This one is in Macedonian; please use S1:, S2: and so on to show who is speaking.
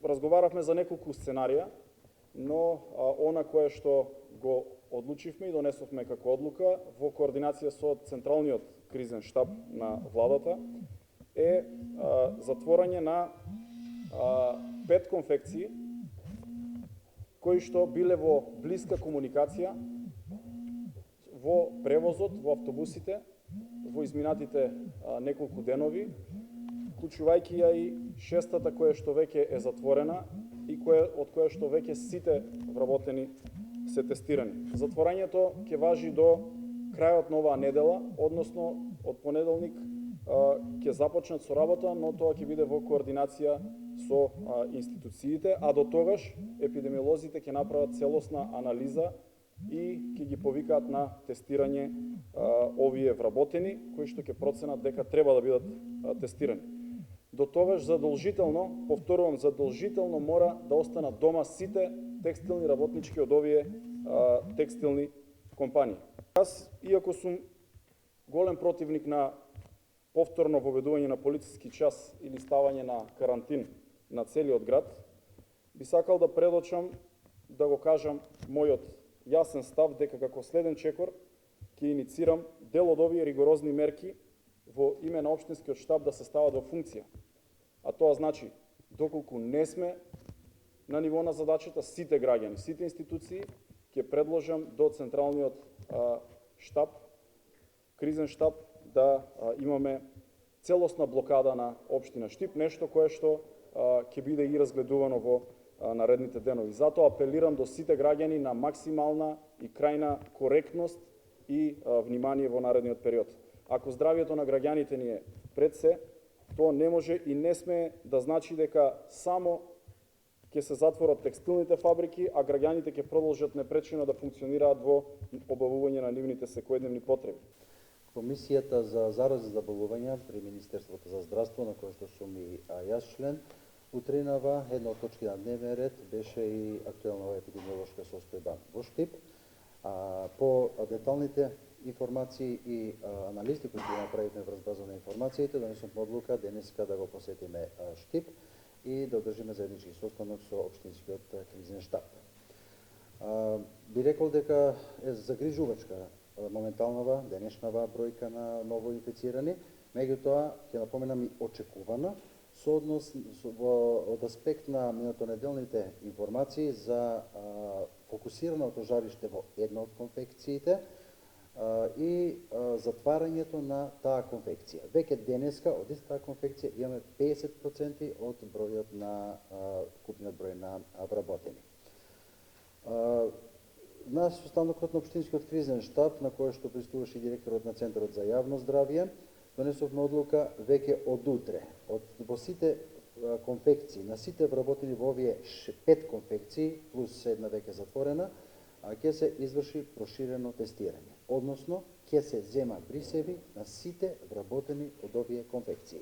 S1: разговаравме за неколку сценарија, но она кое што го одлучивме и донесовме како одлука во координација со Централниот кризен штаб на владата е затворање на 5 конфекции кои што биле во блиска комуникација во превозот, во автобусите, во изминатите неколку денови, вклучувајќи ја и шестата која што веќе е затворена и од која што веќе сите вработени се тестирани. Затворањето ќе важи до крајот на оваа недела, односно од понеделник ќе започнат со работа, но тоа ќе биде во координација со институциите, а до тогаш епидемиолозите ќе направат целосна анализа и ќе ги повикаат на тестирање овие вработени, кои што ќе проценат дека треба да бидат тестирани. До тогаш задолжително, повторувам, задолжително мора да останат дома сите текстилни работнички од овие текстилни компании. Јас, иако сум голем противник на повторно воведување на полициски час или ставање на карантин на целиот град, би сакал да предочам да го кажам мојот јасен став дека како следен чекор ќе иницирам дел од овие ригорозни мерки во име на општинскиот штаб да се стават во функција. А тоа значи, доколку не сме на ниво на задачата, сите граѓани, сите институции, ќе предложам до Централниот штаб, кризен штаб, да имаме целосна блокада на општина Штип, нешто кое што ќе биде и разгледувано во наредните денови. Затоа апелирам до сите граѓани на максимална и крајна коректност и внимание во наредниот период. Ако здравието на граѓаните ни е пред се, тоа не може и не сме да значи дека само ќе се затворат текстилните фабрики, а граѓаните ќе продолжат непречено да функционираат во обавување на нивните секојдневни потреби.
S2: Комисијата за заразни заболувања при Министерството за здравство, на кој што сум и јас член, утринава една од точки на дневен ред беше и актуелна епидемиолошка состојба во Штип. По деталните информации и анализи кои ги направивме врз база на информациите, донесовме одлука денеска да го посетиме Штип и да одржиме заеднички состанок со општинскиот кризен штаб. Би рекол дека е загрижувачка моменталнава, денешнава бројка на ново инфицирани, меѓутоа ќе напоменам и очекувана, со однос од аспект на минатонеделните информации за фокусираното жариште во една од конфекциите и затварањето на таа конфекција. Веќе денеска од истата конфекција имаме 50% од бројот на купниот број на вработени. На состанокот на општинскиот кризен штаб, на кој што присуствуваше и директорот на Центарот за јавно здравје, донесовме одлука веќе од утре. Во сите конфекции, на сите вработени во овие 5 конфекции, плюс една веќе затворена, ќе се изврши проширено тестирање. Односно, ќе се зема брисеви на сите вработени од овие конфекции.